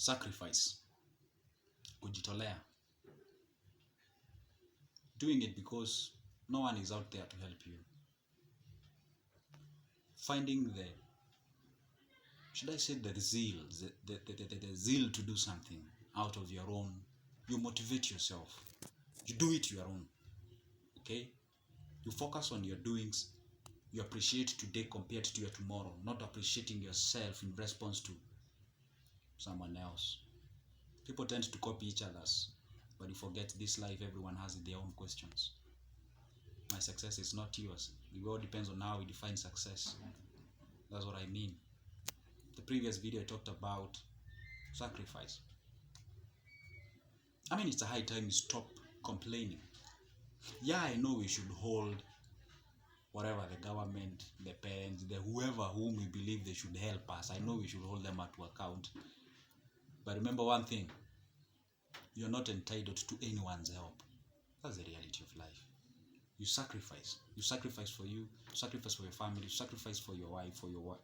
Sacrifice, kujitolea, doing it because no one is out there to help you. Finding the, should I say, the zeal, the zeal to do something out of your own. You motivate yourself. You do it your own. Okay? You focus on your doings. You appreciate today compared to your tomorrow, not appreciating yourself in response to someone else. People tend to copy each other's, but you forget this life, everyone has their own questions. My success is not yours. It all depends on how we define success. That's what I mean. The previous video I talked about sacrifice. I mean, it's a high time we stop complaining. Yeah, I know we should hold whatever the government, the parents, the whoever whom we believe they should help us. I know we should hold them to account. But remember one thing, you're not entitled to anyone's help. That's the reality of life. You sacrifice. You sacrifice for you, sacrifice for your family, sacrifice for your wife, for your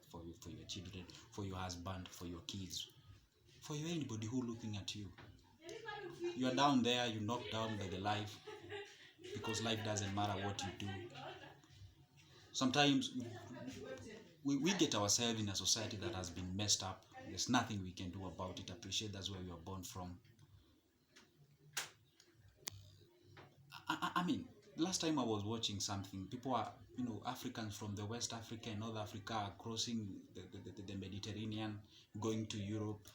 children, for your husband, for your kids, for anybody who looking at you. You are down there, you're knocked down by the life, because life doesn't matter what you do. Sometimes we get ourselves in a society that has been messed up. There's nothing we can do about it. Appreciate that's where we are born from. I mean, last time I was watching something, people are, Africans from the West Africa and North Africa are crossing the Mediterranean, going to Europe,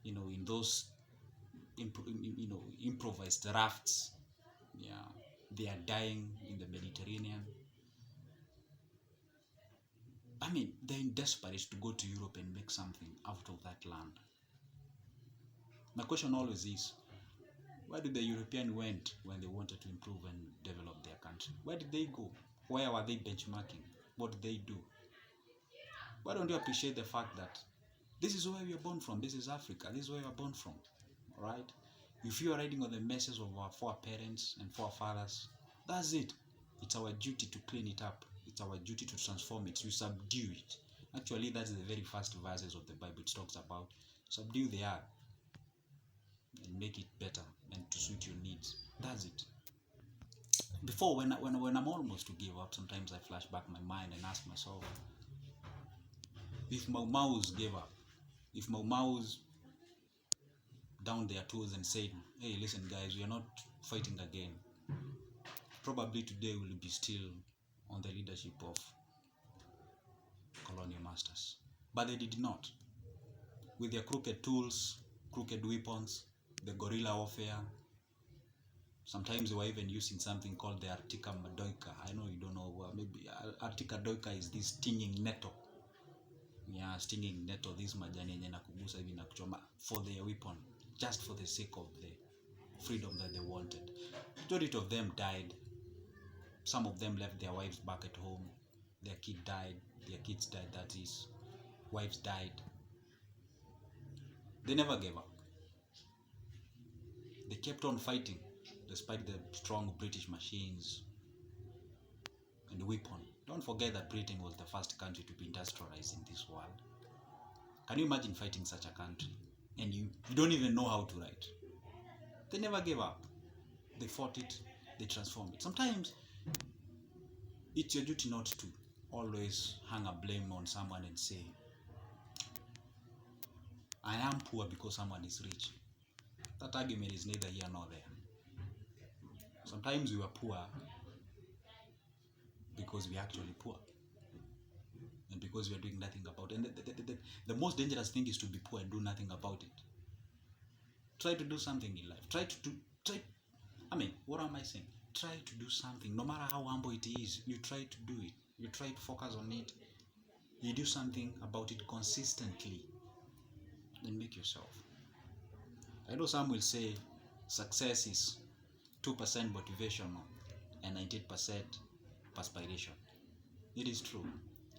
in those improvised rafts. Yeah, they are dying in the Mediterranean. I mean, they're desperate to go to Europe and make something out of that land. My question always is, where did the European went when they wanted to improve and develop their country? Where did they go? Where were they benchmarking? What did they do? Why don't you appreciate the fact that this is where we are born from? This is Africa. This is where we are born from. All right? If you are riding on the messes of our foreparents and forefathers, that's it. It's our duty to clean it up. It's our duty to transform it, to subdue it. Actually, that's the very first verses of the Bible. It talks about subdue the earth and make it better and to suit your needs. That's it. Before, when I'm almost to give up, sometimes I flash back my mind and ask myself, if Mau Mau's gave up, if Mau Mau's down their toes and said, hey, listen guys, we are not fighting again, probably today we'll be still on the leadership of colonial masters. But they did not. With their crooked tools, crooked weapons, the guerrilla warfare, sometimes they were even using something called the Artica Doika. I know you don't know, maybe Artica Doika is this stinging nettle. Yeah, stinging nettle, this majani yenye nakugusa hivi na kuchoma, for their weapon, just for the sake of the freedom that they wanted. Majority of them died. Some of them left their wives back at home. Their kids died, that is, wives died. They never gave up. They kept on fighting despite the strong British machines and weapon. Don't forget that Britain was the first country to be industrialized in this world. Can you imagine fighting such a country and you don't even know how to write? They never gave up. They fought it, they transformed it. Sometimes it's your duty not to always hang a blame on someone and say, I am poor because someone is rich. That argument is neither here nor there. Sometimes we were poor because we are actually poor. And because we are doing nothing about it. And the most dangerous thing is to be poor and do nothing about it. Try to do something in life. What am I saying? Try to do something. No matter how humble it is, you try to do it. You try to focus on it. You do something about it consistently. Then make yourself. I know some will say success is 2% motivational and 98% perspiration. It is true.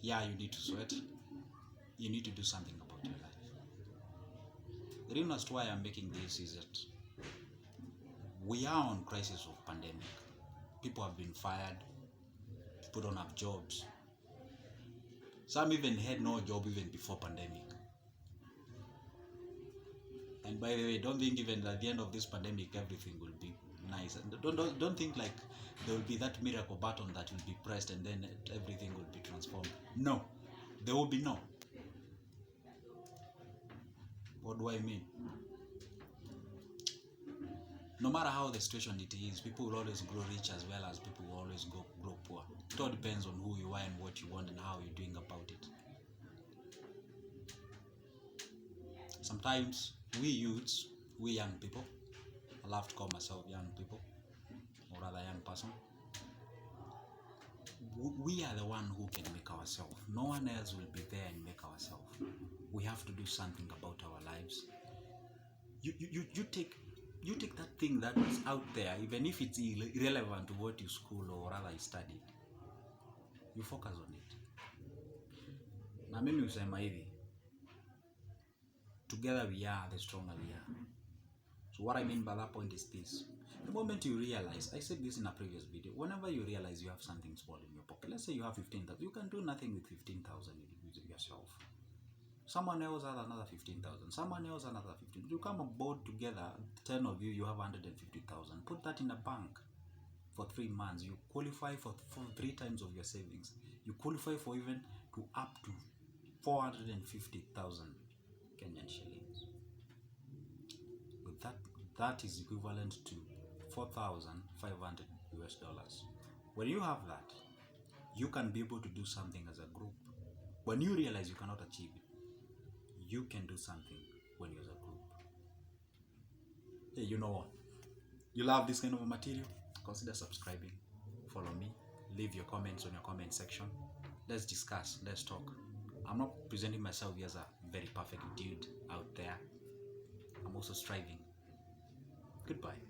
Yeah, you need to sweat. You need to do something about your life. The reason as to why I'm making this is that we are on crisis of pandemic. People have been fired. People don't have jobs. Some even had no job even before pandemic. By the way, don't think even at the end of this pandemic everything will be nice. And don't think like there will be that miracle button that will be pressed and then everything will be transformed. No, there will be no. What do I mean? No matter how the situation it is, people will always grow rich as well as people will always grow poor. It all depends on who you are and what you want and how you're doing about it. Sometimes we youths, we young people, I love to call myself young people, or rather young person, we are the one who can make ourselves. No one else will be there and make ourselves. We have to do something about our lives. You take that thing that is out there, even if it's irrelevant to what you school or rather you studied, you focus on it. Na mimi husema hivi, together we are, the stronger we are. So what I mean by that point is this: the moment you realize, I said this in a previous video, whenever you realize you have something small in your pocket, let's say you have 15,000, you can do nothing with 15,000 yourself. Someone else has another 15,000. Someone else another 15,000. You come aboard together, 10 of you, you have 150,000. Put that in a bank for 3 months. You qualify for 3 times of your savings. You qualify for even to up to 450,000 Kenyan shillings. With that is equivalent to 4,500 US dollars. When you have that, you can be able to do something as a group. When you realize you cannot achieve it, you can do something when you're as a group. Hey, you know what? You love this kind of material? Consider subscribing. Follow me. Leave your comments on your comment section. Let's discuss. Let's talk. I'm not presenting myself as a very perfect dude out there. I'm also striving. Goodbye.